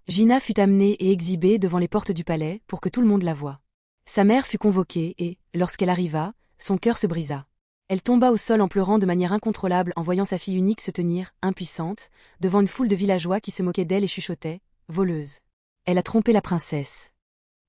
Gina fut amenée et exhibée devant les portes du palais pour que tout le monde la voie. Sa mère fut convoquée et, lorsqu'elle arriva, son cœur se brisa. Elle tomba au sol en pleurant de manière incontrôlable en voyant sa fille unique se tenir, impuissante, devant une foule de villageois qui se moquaient d'elle et chuchotaient « voleuse ». Elle a trompé la princesse.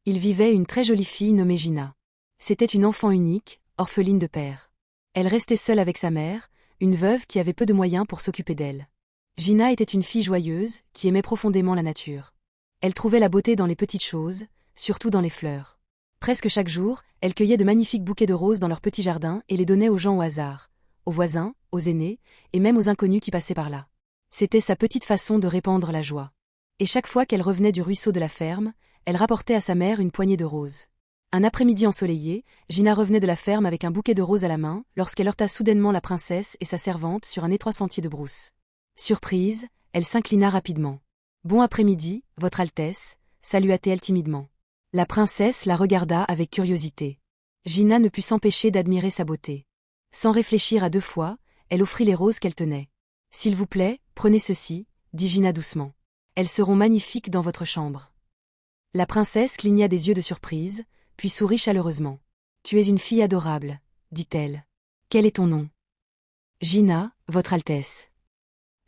Il vivait une très jolie fille nommée Gina. C'était une enfant unique, orpheline de père. Elle restait seule avec sa mère, une veuve qui avait peu de moyens pour s'occuper d'elle. Gina était une fille joyeuse, qui aimait profondément la nature. Elle trouvait la beauté dans les petites choses, surtout dans les fleurs. Presque chaque jour, elle cueillait de magnifiques bouquets de roses dans leur petit jardin et les donnait aux gens au hasard, aux voisins, aux aînés, et même aux inconnus qui passaient par là. C'était sa petite façon de répandre la joie. Et chaque fois qu'elle revenait du ruisseau de la ferme, elle rapportait à sa mère une poignée de roses. Un après-midi ensoleillé, Gina revenait de la ferme avec un bouquet de roses à la main, lorsqu'elle heurta soudainement la princesse et sa servante sur un étroit sentier de brousse. Surprise, elle s'inclina rapidement. « Bon après-midi, Votre Altesse », salua-t-elle timidement. La princesse la regarda avec curiosité. Gina ne put s'empêcher d'admirer sa beauté. Sans réfléchir à deux fois, elle offrit les roses qu'elle tenait. « S'il vous plaît, prenez ceci », dit Gina doucement. « Elles seront magnifiques dans votre chambre. » La princesse cligna des yeux de surprise, puis sourit chaleureusement. « Tu es une fille adorable, » dit-elle. « Quel est ton nom ?»« Gina, Votre Altesse. »«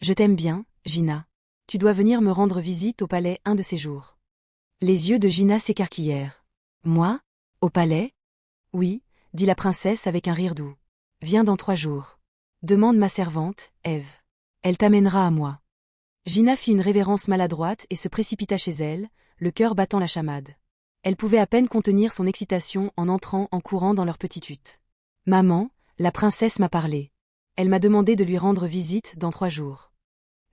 Je t'aime bien, Gina. Tu dois venir me rendre visite au palais un de ces jours. » Les yeux de Gina s'écarquillèrent. « Moi? Au palais? »« Oui, » dit la princesse avec un rire doux. « Viens dans 3 jours. Demande ma servante, Ève. Elle t'amènera à moi. » Gina fit une révérence maladroite et se précipita chez elle, le cœur battant la chamade. Elle pouvait à peine contenir son excitation en entrant en courant dans leur petite hutte. « Maman, la princesse m'a parlé. Elle m'a demandé de lui rendre visite dans 3 jours. »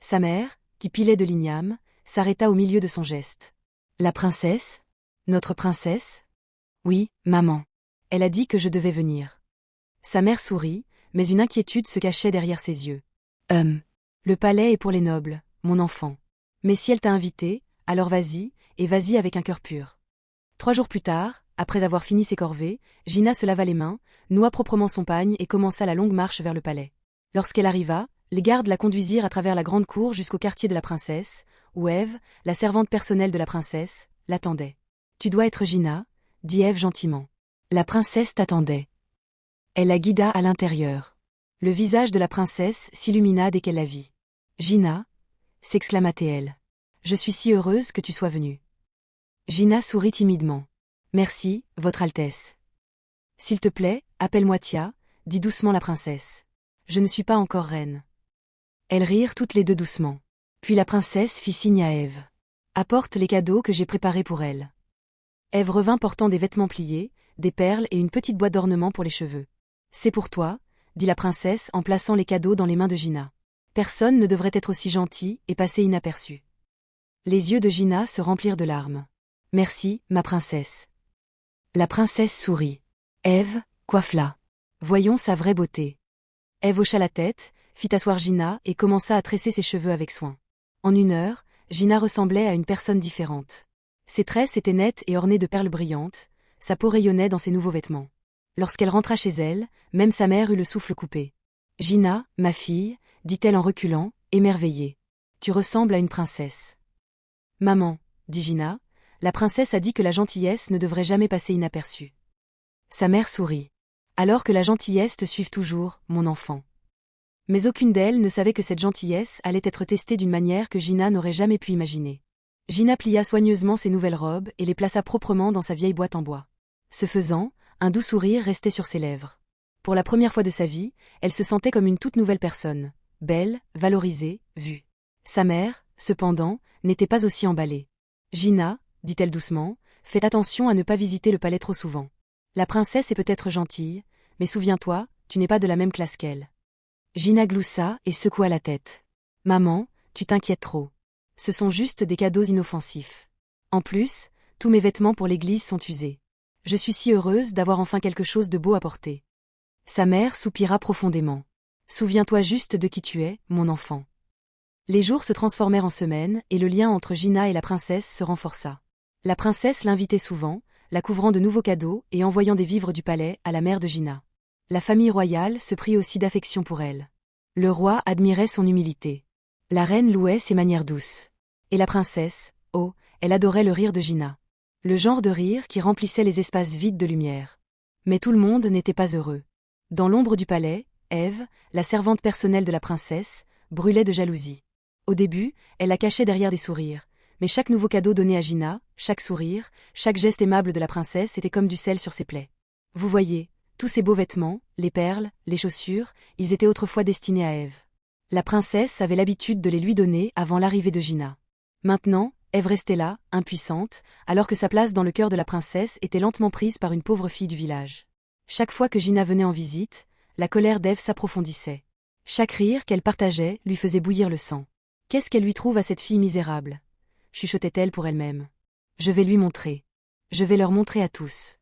Sa mère, qui pilait de l'igname, s'arrêta au milieu de son geste. « La princesse? Notre princesse? »« Oui, maman. Elle a dit que je devais venir. » Sa mère sourit, mais une inquiétude se cachait derrière ses yeux. « Le palais est pour les nobles, mon enfant. Mais si elle t'a invité, alors vas-y, et vas-y avec un cœur pur. » 3 jours plus tard, après avoir fini ses corvées, Gina se lava les mains, noua proprement son pagne et commença la longue marche vers le palais. Lorsqu'elle arriva, les gardes la conduisirent à travers la grande cour jusqu'au quartier de la princesse, où Ève, la servante personnelle de la princesse, l'attendait. « Tu dois être Gina, » dit Ève gentiment. La princesse t'attendait. Elle la guida à l'intérieur. Le visage de la princesse s'illumina dès qu'elle la vit. « Gina » s'exclama-t-elle. « Je suis si heureuse que tu sois venue. » Gina sourit timidement. « Merci, Votre Altesse. »« S'il te plaît, appelle-moi Tia » dit doucement la princesse. « Je ne suis pas encore reine. » Elles rirent toutes les deux doucement. Puis la princesse fit signe à Ève. « Apporte les cadeaux que j'ai préparés pour elle. » Ève revint portant des vêtements pliés, des perles et une petite boîte d'ornements pour les cheveux. « C'est pour toi, » dit la princesse en plaçant les cadeaux dans les mains de Gina. Personne ne devrait être aussi gentil et passer inaperçu. Les yeux de Gina se remplirent de larmes. « Merci, ma princesse. » La princesse sourit. Ève, coiffe-la. Voyons sa vraie beauté. Ève hocha la tête, fit asseoir Gina et commença à tresser ses cheveux avec soin. En 1 heure, Gina ressemblait à une personne différente. Ses tresses étaient nettes et ornées de perles brillantes, sa peau rayonnait dans ses nouveaux vêtements. Lorsqu'elle rentra chez elle, même sa mère eut le souffle coupé. « Gina, ma fille, » dit-elle en reculant, émerveillée. « Tu ressembles à une princesse. »« Maman, » dit Gina, « la princesse a dit que la gentillesse ne devrait jamais passer inaperçue. » Sa mère sourit. « Alors que la gentillesse te suive toujours, mon enfant. » Mais aucune d'elles ne savait que cette gentillesse allait être testée d'une manière que Gina n'aurait jamais pu imaginer. Gina plia soigneusement ses nouvelles robes et les plaça proprement dans sa vieille boîte en bois. Ce faisant, un doux sourire restait sur ses lèvres. Pour la première fois de sa vie, elle se sentait comme une toute nouvelle personne, belle, valorisée, vue. Sa mère, cependant, n'était pas aussi emballée. « Gina, » dit-elle doucement, « fais attention à ne pas visiter le palais trop souvent. La princesse est peut-être gentille, mais souviens-toi, tu n'es pas de la même classe qu'elle. » Gina gloussa et secoua la tête. « Maman, tu t'inquiètes trop. Ce sont juste des cadeaux inoffensifs. En plus, tous mes vêtements pour l'église sont usés. Je suis si heureuse d'avoir enfin quelque chose de beau à porter. » Sa mère soupira profondément. « Souviens-toi juste de qui tu es, mon enfant. » Les jours se transformèrent en semaines et le lien entre Gina et la princesse se renforça. La princesse l'invitait souvent, la couvrant de nouveaux cadeaux et envoyant des vivres du palais à la mère de Gina. La famille royale se prit aussi d'affection pour elle. Le roi admirait son humilité. La reine louait ses manières douces. Et la princesse, Oh, elle adorait le rire de Gina. Le genre de rire qui remplissait les espaces vides de lumière. Mais tout le monde n'était pas heureux. Dans l'ombre du palais, Ève, la servante personnelle de la princesse, brûlait de jalousie. Au début, elle la cachait derrière des sourires, mais chaque nouveau cadeau donné à Gina, chaque sourire, chaque geste aimable de la princesse était comme du sel sur ses plaies. Vous voyez, tous ces beaux vêtements, les perles, les chaussures, ils étaient autrefois destinés à Ève. La princesse avait l'habitude de les lui donner avant l'arrivée de Gina. Maintenant, Ève restait là, impuissante, alors que sa place dans le cœur de la princesse était lentement prise par une pauvre fille du village. Chaque fois que Gina venait en visite, la colère d'Ève s'approfondissait. Chaque rire qu'elle partageait lui faisait bouillir le sang. Qu'est-ce qu'elle lui trouve à cette fille misérable? Chuchotait-elle pour elle-même. Je vais lui montrer. Je vais leur montrer à tous.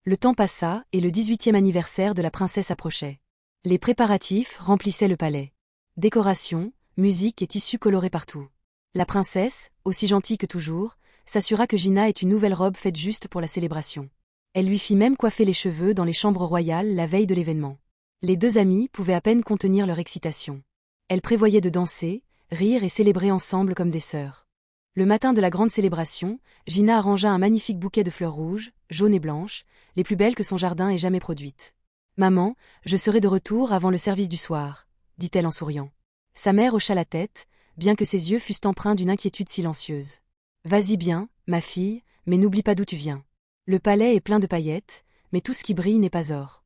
Le temps passa et le 18e anniversaire de la princesse approchait. Les préparatifs remplissaient le palais. Décorations, musique et tissus colorés partout. La princesse, aussi gentille que toujours, s'assura que Gina ait une nouvelle robe faite juste pour la célébration. Elle lui fit même coiffer les cheveux dans les chambres royales la veille de l'événement. Les deux amies pouvaient à peine contenir leur excitation. Elles prévoyaient de danser, rire et célébrer ensemble comme des sœurs. Le matin de la grande célébration, Gina arrangea un magnifique bouquet de fleurs rouges, jaunes et blanches, les plus belles que son jardin ait jamais produites. « Maman, je serai de retour avant le service du soir », dit-elle en souriant. Sa mère hocha la tête, bien que ses yeux fussent empreints d'une inquiétude silencieuse. « Vas-y bien, ma fille, mais n'oublie pas d'où tu viens. Le palais est plein de paillettes, mais tout ce qui brille n'est pas or. »«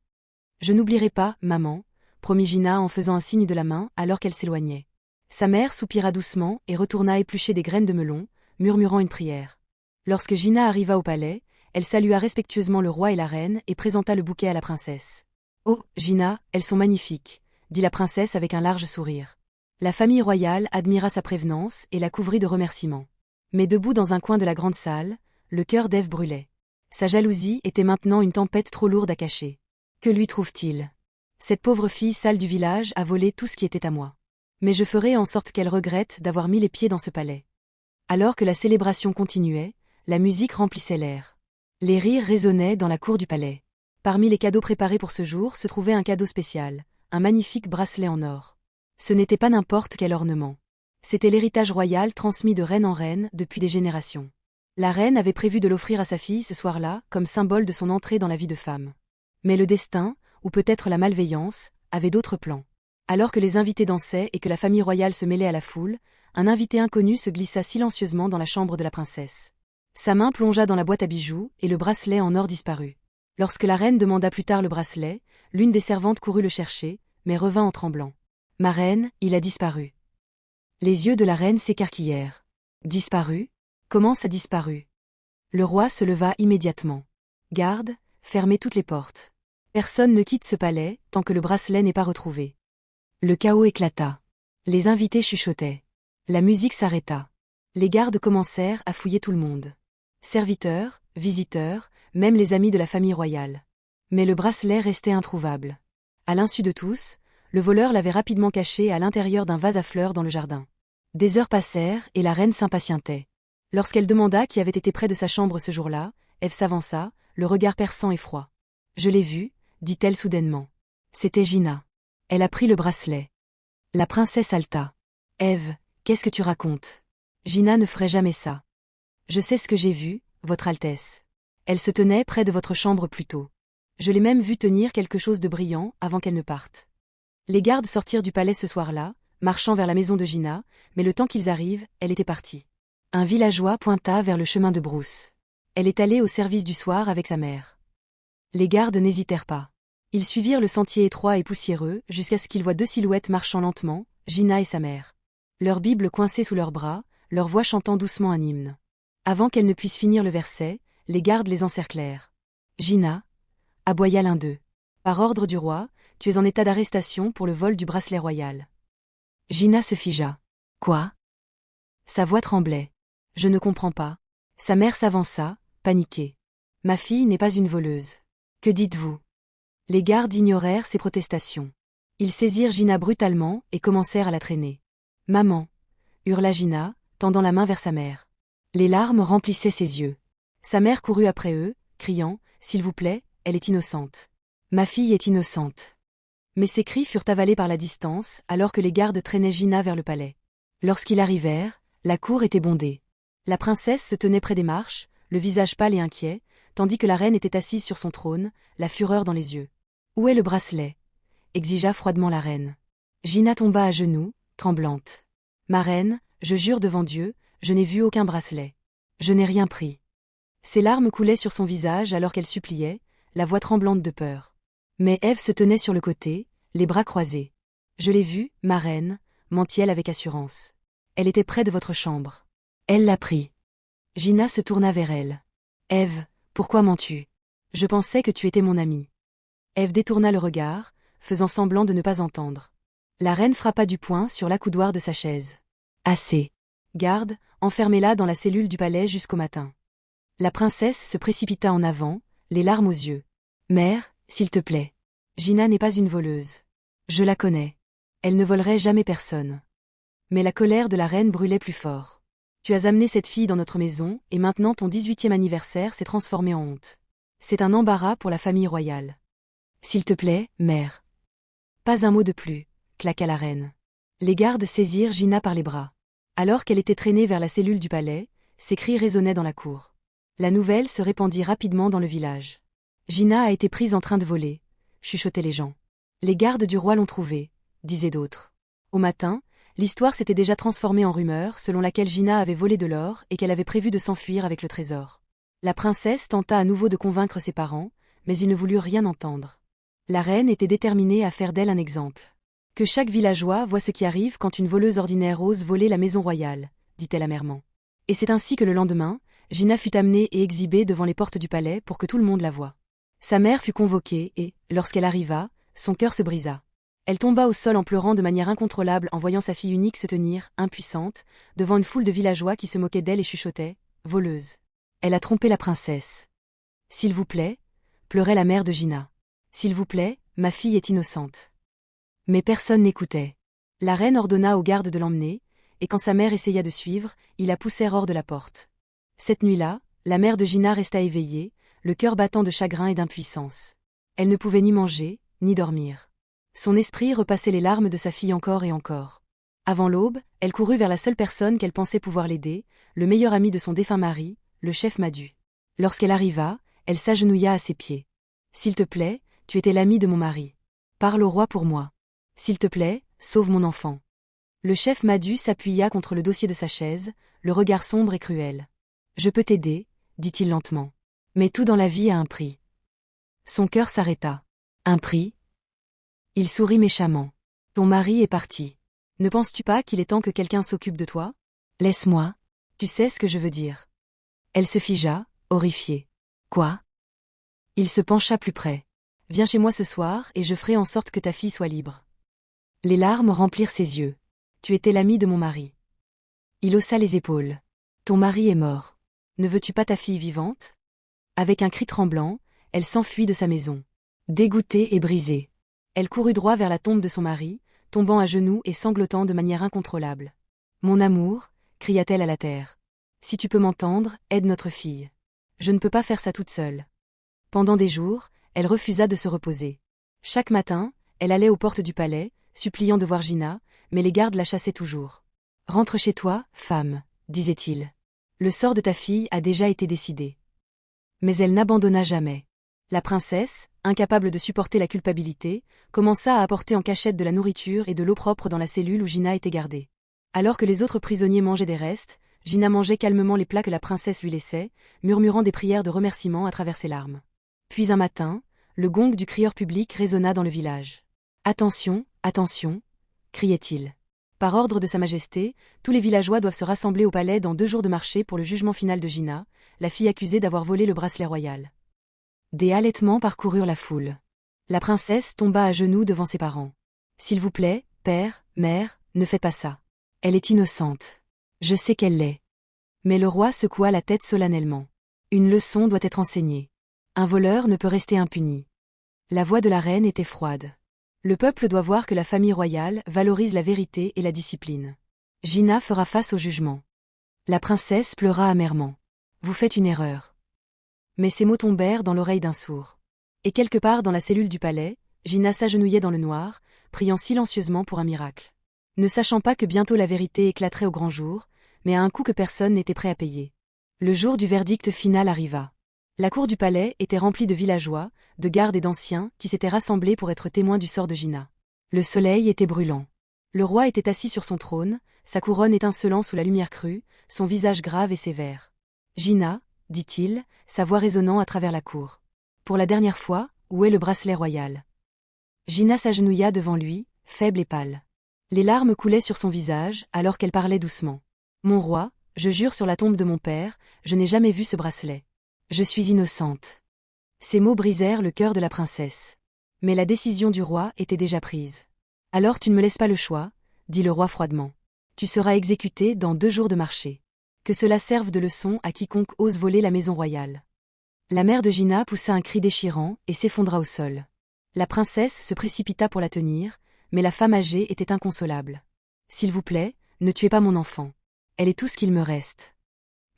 Je n'oublierai pas, maman, » promit Gina en faisant un signe de la main alors qu'elle s'éloignait. Sa mère soupira doucement et retourna éplucher des graines de melon, murmurant une prière. Lorsque Gina arriva au palais, elle salua respectueusement le roi et la reine et présenta le bouquet à la princesse. « Oh, Gina, elles sont magnifiques », dit la princesse avec un large sourire. La famille royale admira sa prévenance et la couvrit de remerciements. Mais debout dans un coin de la grande salle, le cœur d'Ève brûlait. Sa jalousie était maintenant une tempête trop lourde à cacher. Que lui trouve-t-il? Cette pauvre fille sale du village a volé tout ce qui était à moi. Mais je ferai en sorte qu'elle regrette d'avoir mis les pieds dans ce palais. Alors que la célébration continuait, la musique remplissait l'air. Les rires résonnaient dans la cour du palais. Parmi les cadeaux préparés pour ce jour se trouvait un cadeau spécial, un magnifique bracelet en or. Ce n'était pas n'importe quel ornement. C'était l'héritage royal transmis de reine en reine depuis des générations. La reine avait prévu de l'offrir à sa fille ce soir-là comme symbole de son entrée dans la vie de femme. Mais le destin, ou peut-être la malveillance, avait d'autres plans. Alors que les invités dansaient et que la famille royale se mêlait à la foule, un invité inconnu se glissa silencieusement dans la chambre de la princesse. Sa main plongea dans la boîte à bijoux et le bracelet en or disparut. Lorsque la reine demanda plus tard le bracelet, l'une des servantes courut le chercher, mais revint en tremblant. « Ma reine, il a disparu. » Les yeux de la reine s'écarquillèrent. « Disparu? Comment ça disparu ?» Le roi se leva immédiatement. « Garde, fermez toutes les portes. Personne ne quitte ce palais tant que le bracelet n'est pas retrouvé. » Le chaos éclata. Les invités chuchotaient. La musique s'arrêta. Les gardes commencèrent à fouiller tout le monde. Serviteurs, visiteurs, même les amis de la famille royale. Mais le bracelet restait introuvable. À l'insu de tous, le voleur l'avait rapidement caché à l'intérieur d'un vase à fleurs dans le jardin. Des heures passèrent et la reine s'impatientait. Lorsqu'elle demanda qui avait été près de sa chambre ce jour-là, Ève s'avança, le regard perçant et froid. « Je l'ai vue, » dit-elle soudainement. C'était Gina. Elle a pris le bracelet. La princesse haleta. « Ève, qu'est-ce que tu racontes? Gina ne ferait jamais ça. »« Je sais ce que j'ai vu, Votre Altesse. Elle se tenait près de votre chambre plus tôt. Je l'ai même vue tenir quelque chose de brillant avant qu'elle ne parte. » Les gardes sortirent du palais ce soir-là, marchant vers la maison de Gina, mais le temps qu'ils arrivent, elle était partie. Un villageois pointa vers le chemin de brousse. Elle est allée au service du soir avec sa mère. Les gardes n'hésitèrent pas. Ils suivirent le sentier étroit et poussiéreux jusqu'à ce qu'ils voient deux silhouettes marchant lentement, Gina et sa mère. Leur Bible coincée sous leurs bras, leur voix chantant doucement un hymne. Avant qu'elles ne puissent finir le verset, les gardes les encerclèrent. « Gina » aboya l'un d'eux. « Par ordre du roi, tu es en état d'arrestation pour le vol du bracelet royal. » Gina se figea. « Quoi ?» Sa voix tremblait. « Je ne comprends pas. » Sa mère s'avança, paniquée. « Ma fille n'est pas une voleuse. Que dites-vous » Les gardes ignorèrent ses protestations. Ils saisirent Gina brutalement et commencèrent à la traîner. « Maman » hurla Gina, tendant la main vers sa mère. Les larmes remplissaient ses yeux. Sa mère courut après eux, criant « S'il vous plaît, elle est innocente. Ma fille est innocente. » Mais ces cris furent avalés par la distance alors que les gardes traînaient Gina vers le palais. Lorsqu'ils arrivèrent, la cour était bondée. La princesse se tenait près des marches, le visage pâle et inquiet, tandis que la reine était assise sur son trône, la fureur dans les yeux. « Où est le bracelet ?» exigea froidement la reine. Gina tomba à genoux, tremblante. « Ma reine, je jure devant Dieu, je n'ai vu aucun bracelet. Je n'ai rien pris. » Ses larmes coulaient sur son visage alors qu'elle suppliait, la voix tremblante de peur. Mais Ève se tenait sur le côté, les bras croisés. « Je l'ai vue, ma reine, » mentit-elle avec assurance. « Elle était près de votre chambre. Elle l'a pris. » Gina se tourna vers elle. « Ève, pourquoi mens-tu? Je pensais que tu étais mon amie. » Ève détourna le regard, faisant semblant de ne pas entendre. La reine frappa du poing sur l'accoudoir de sa chaise. « Assez. Garde, enfermez-la dans la cellule du palais jusqu'au matin. » La princesse se précipita en avant, les larmes aux yeux. « Mère, s'il te plaît. Gina n'est pas une voleuse. Je la connais. Elle ne volerait jamais personne. » Mais la colère de la reine brûlait plus fort. « Tu as amené cette fille dans notre maison, et maintenant ton 18e anniversaire s'est transformé en honte. C'est un embarras pour la famille royale. S'il te plaît, mère. » Pas un mot de plus, claqua la reine. Les gardes saisirent Gina par les bras. Alors qu'elle était traînée vers la cellule du palais, ses cris résonnaient dans la cour. La nouvelle se répandit rapidement dans le village. Gina a été prise en train de voler, chuchotaient les gens. Les gardes du roi l'ont trouvée, disaient d'autres. Au matin, l'histoire s'était déjà transformée en rumeur selon laquelle Gina avait volé de l'or et qu'elle avait prévu de s'enfuir avec le trésor. La princesse tenta à nouveau de convaincre ses parents, mais ils ne voulurent rien entendre. La reine était déterminée à faire d'elle un exemple. « Que chaque villageois voie ce qui arrive quand une voleuse ordinaire ose voler la maison royale, » dit-elle amèrement. Et c'est ainsi que le lendemain, Gina fut amenée et exhibée devant les portes du palais pour que tout le monde la voie. Sa mère fut convoquée et, lorsqu'elle arriva, son cœur se brisa. Elle tomba au sol en pleurant de manière incontrôlable en voyant sa fille unique se tenir, impuissante, devant une foule de villageois qui se moquaient d'elle et chuchotaient « Voleuse. Elle a trompé la princesse. »« S'il vous plaît, » pleurait la mère de Gina. « S'il vous plaît, ma fille est innocente. » Mais personne n'écoutait. La reine ordonna aux gardes de l'emmener, et quand sa mère essaya de suivre, ils la poussèrent hors de la porte. Cette nuit-là, la mère de Gina resta éveillée, le cœur battant de chagrin et d'impuissance. Elle ne pouvait ni manger, ni dormir. Son esprit repassait les larmes de sa fille encore et encore. Avant l'aube, elle courut vers la seule personne qu'elle pensait pouvoir l'aider, le meilleur ami de son défunt mari, le chef Madu. Lorsqu'elle arriva, elle s'agenouilla à ses pieds. « S'il te plaît, tu étais l'ami de mon mari. Parle au roi pour moi. S'il te plaît, sauve mon enfant. » Le chef Madu s'appuya contre le dossier de sa chaise, le regard sombre et cruel. « Je peux t'aider, » dit-il lentement. « Mais tout dans la vie a un prix. » Son cœur s'arrêta. « Un prix ?» Il sourit méchamment. « Ton mari est parti. Ne penses-tu pas qu'il est temps que quelqu'un s'occupe de toi? Laisse-moi. Tu sais ce que je veux dire. » Elle se figea, horrifiée. « Quoi ?» Il se pencha plus près. « Viens chez moi ce soir et je ferai en sorte que ta fille soit libre. » Les larmes remplirent ses yeux. « Tu étais l'ami de mon mari. » Il haussa les épaules. « Ton mari est mort. Ne veux-tu pas ta fille vivante ?» Avec un cri tremblant, elle s'enfuit de sa maison. Dégoûtée et brisée, elle courut droit vers la tombe de son mari, tombant à genoux et sanglotant de manière incontrôlable. « Mon amour » cria-t-elle à la terre. « Si tu peux m'entendre, aide notre fille. Je ne peux pas faire ça toute seule. » Pendant des jours, elle refusa de se reposer. Chaque matin, elle allait aux portes du palais, suppliant de voir Gina, mais les gardes la chassaient toujours. « Rentre chez toi, femme, » disait-il. « Le sort de ta fille a déjà été décidé. » Mais elle n'abandonna jamais. La princesse, incapable de supporter la culpabilité, commença à apporter en cachette de la nourriture et de l'eau propre dans la cellule où Gina était gardée. Alors que les autres prisonniers mangeaient des restes, Gina mangeait calmement les plats que la princesse lui laissait, murmurant des prières de remerciement à travers ses larmes. Puis un matin, le gong du crieur public résonna dans le village. « Attention, attention !» criait-il. Par ordre de Sa Majesté, tous les villageois doivent se rassembler au palais dans 2 jours de marché pour le jugement final de Gina, la fille accusée d'avoir volé le bracelet royal. Des halètements parcoururent la foule. La princesse tomba à genoux devant ses parents. « S'il vous plaît, père, mère, ne faites pas ça. Elle est innocente. Je sais qu'elle l'est. » Mais le roi secoua la tête solennellement. Une leçon doit être enseignée. Un voleur ne peut rester impuni. La voix de la reine était froide. Le peuple doit voir que la famille royale valorise la vérité et la discipline. Gina fera face au jugement. La princesse pleura amèrement. « Vous faites une erreur. » Mais ces mots tombèrent dans l'oreille d'un sourd. Et quelque part dans la cellule du palais, Gina s'agenouillait dans le noir, priant silencieusement pour un miracle. Ne sachant pas que bientôt la vérité éclaterait au grand jour, mais à un coût que personne n'était prêt à payer. Le jour du verdict final arriva. La cour du palais était remplie de villageois, de gardes et d'anciens, qui s'étaient rassemblés pour être témoins du sort de Gina. Le soleil était brûlant. Le roi était assis sur son trône, sa couronne étincelant sous la lumière crue, son visage grave et sévère. « Gina, dit-il, sa voix résonnant à travers la cour. Pour la dernière fois, où est le bracelet royal ?» Gina s'agenouilla devant lui, faible et pâle. Les larmes coulaient sur son visage, alors qu'elle parlait doucement. « Mon roi, je jure sur la tombe de mon père, je n'ai jamais vu ce bracelet. Je suis innocente. » Ces mots brisèrent le cœur de la princesse. Mais la décision du roi était déjà prise. « Alors tu ne me laisses pas le choix, » dit le roi froidement. « Tu seras exécuté dans 2 jours de marché. Que cela serve de leçon à quiconque ose voler la maison royale. » La mère de Gina poussa un cri déchirant et s'effondra au sol. La princesse se précipita pour la tenir, mais la femme âgée était inconsolable. « S'il vous plaît, ne tuez pas mon enfant. Elle est tout ce qu'il me reste. »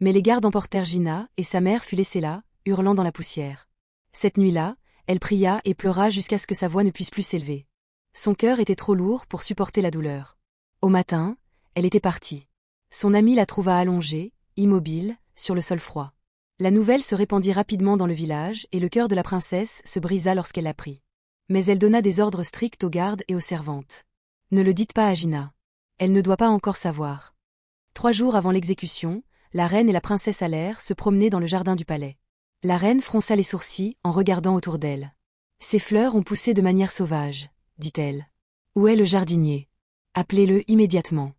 Mais les gardes emportèrent Gina, et sa mère fut laissée là, hurlant dans la poussière. Cette nuit-là, elle pria et pleura jusqu'à ce que sa voix ne puisse plus s'élever. Son cœur était trop lourd pour supporter la douleur. Au matin, elle était partie. Son amie la trouva allongée, immobile, sur le sol froid. La nouvelle se répandit rapidement dans le village et le cœur de la princesse se brisa lorsqu'elle l'apprit. Mais elle donna des ordres stricts aux gardes et aux servantes. « Ne le dites pas à Gina. Elle ne doit pas encore savoir. » 3 jours avant l'exécution, la reine et la princesse allèrent se promener dans le jardin du palais. La reine fronça les sourcils en regardant autour d'elle. « Ces fleurs ont poussé de manière sauvage, » dit-elle. « Où est le jardinier? Appelez-le immédiatement. »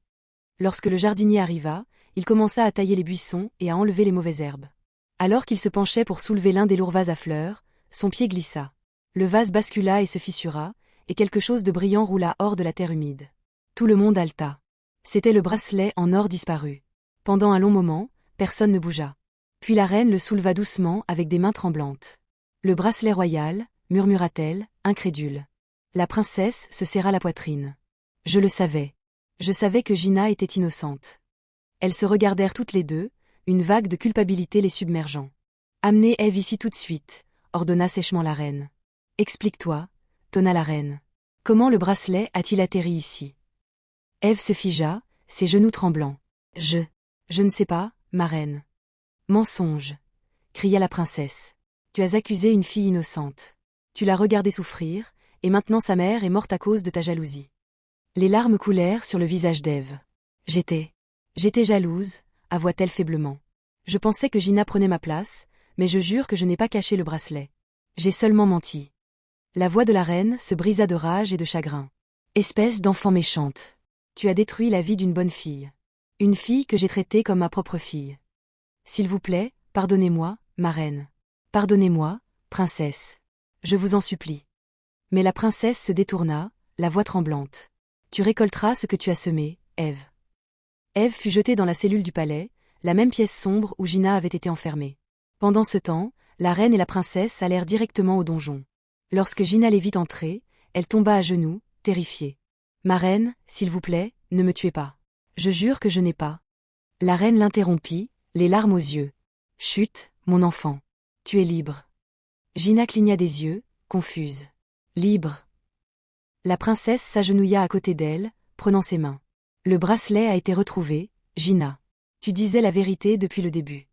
Lorsque le jardinier arriva, il commença à tailler les buissons et à enlever les mauvaises herbes. Alors qu'il se penchait pour soulever l'un des lourds vases à fleurs, son pied glissa. Le vase bascula et se fissura, et quelque chose de brillant roula hors de la terre humide. Tout le monde haleta. C'était le bracelet en or disparu. Pendant un long moment, personne ne bougea. Puis la reine le souleva doucement avec des mains tremblantes. « Le bracelet royal, » murmura-t-elle, incrédule. La princesse se serra la poitrine. « Je le savais. Je savais que Gina était innocente. » Elles se regardèrent toutes les deux, une vague de culpabilité les submergeant. « Amenez Ève ici tout de suite, » ordonna sèchement la reine. « Explique-toi, » tonna la reine. « Comment le bracelet a-t-il atterri ici ?» Ève se figea, ses genoux tremblants. « Je ne sais pas, ma reine. » « Mensonge !» cria la princesse. « Tu as accusé une fille innocente. Tu l'as regardée souffrir, et maintenant sa mère est morte à cause de ta jalousie. » Les larmes coulèrent sur le visage d'Ève. « J'étais jalouse, » avoua-t-elle faiblement. « Je pensais que Gina prenait ma place, mais je jure que je n'ai pas caché le bracelet. J'ai seulement menti. » La voix de la reine se brisa de rage et de chagrin. « Espèce d'enfant méchante. Tu as détruit la vie d'une bonne fille. Une fille que j'ai traitée comme ma propre fille. S'il vous plaît, pardonnez-moi, ma reine. Pardonnez-moi, princesse. Je vous en supplie. » Mais la princesse se détourna, la voix tremblante. « Tu récolteras ce que tu as semé, Ève. » Ève fut jetée dans la cellule du palais, la même pièce sombre où Gina avait été enfermée. Pendant ce temps, la reine et la princesse allèrent directement au donjon. Lorsque Gina les vit entrer, elle tomba à genoux, terrifiée. « Ma reine, s'il vous plaît, ne me tuez pas. Je jure que je n'ai pas. » La reine l'interrompit, les larmes aux yeux. « Chut, mon enfant. Tu es libre. » Gina cligna des yeux, confuse. « Libre ?» La princesse s'agenouilla à côté d'elle, prenant ses mains. « Le bracelet a été retrouvé, Gina. Tu disais la vérité depuis le début. »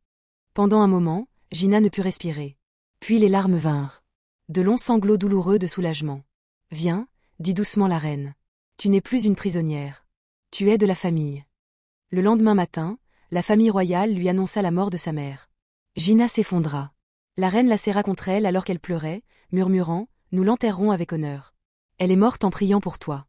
Pendant un moment, Gina ne put respirer. Puis les larmes vinrent. De longs sanglots douloureux de soulagement. « Viens, » dit doucement la reine. « Tu n'es plus une prisonnière. Tu es de la famille. » Le lendemain matin, la famille royale lui annonça la mort de sa mère. Gina s'effondra. La reine la serra contre elle alors qu'elle pleurait, murmurant « Nous l'enterrerons avec honneur. Elle est morte en priant pour toi. »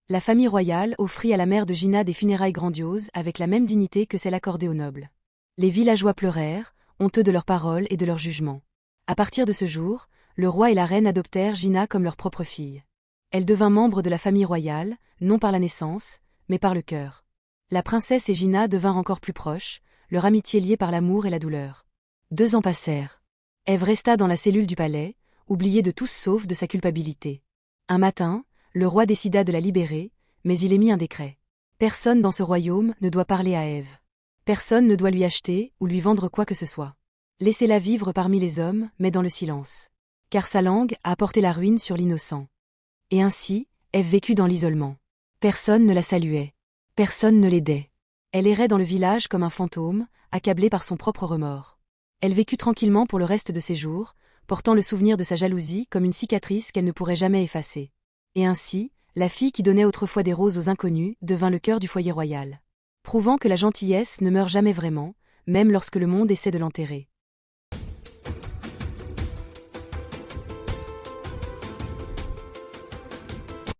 La famille royale offrit à la mère de Gina des funérailles grandioses avec la même dignité que celle accordée aux nobles. Les villageois pleurèrent, honteux de leurs paroles et de leurs jugements. À partir de ce jour, le roi et la reine adoptèrent Gina comme leur propre fille. Elle devint membre de la famille royale, non par la naissance, mais par le cœur. La princesse et Gina devinrent encore plus proches, leur amitié liée par l'amour et la douleur. 2 ans passèrent. Ève resta dans la cellule du palais, oubliée de tous sauf de sa culpabilité. Un matin, le roi décida de la libérer, mais il émit un décret. Personne dans ce royaume ne doit parler à Ève. Personne ne doit lui acheter ou lui vendre quoi que ce soit. Laissez-la vivre parmi les hommes, mais dans le silence. Car sa langue a apporté la ruine sur l'innocent. Et ainsi, Ève vécut dans l'isolement. Personne ne la saluait. Personne ne l'aidait. Elle errait dans le village comme un fantôme, accablée par son propre remords. Elle vécut tranquillement pour le reste de ses jours, portant le souvenir de sa jalousie comme une cicatrice qu'elle ne pourrait jamais effacer. Et ainsi, la fille qui donnait autrefois des roses aux inconnus devint le cœur du foyer royal. Prouvant que la gentillesse ne meurt jamais vraiment, même lorsque le monde essaie de l'enterrer.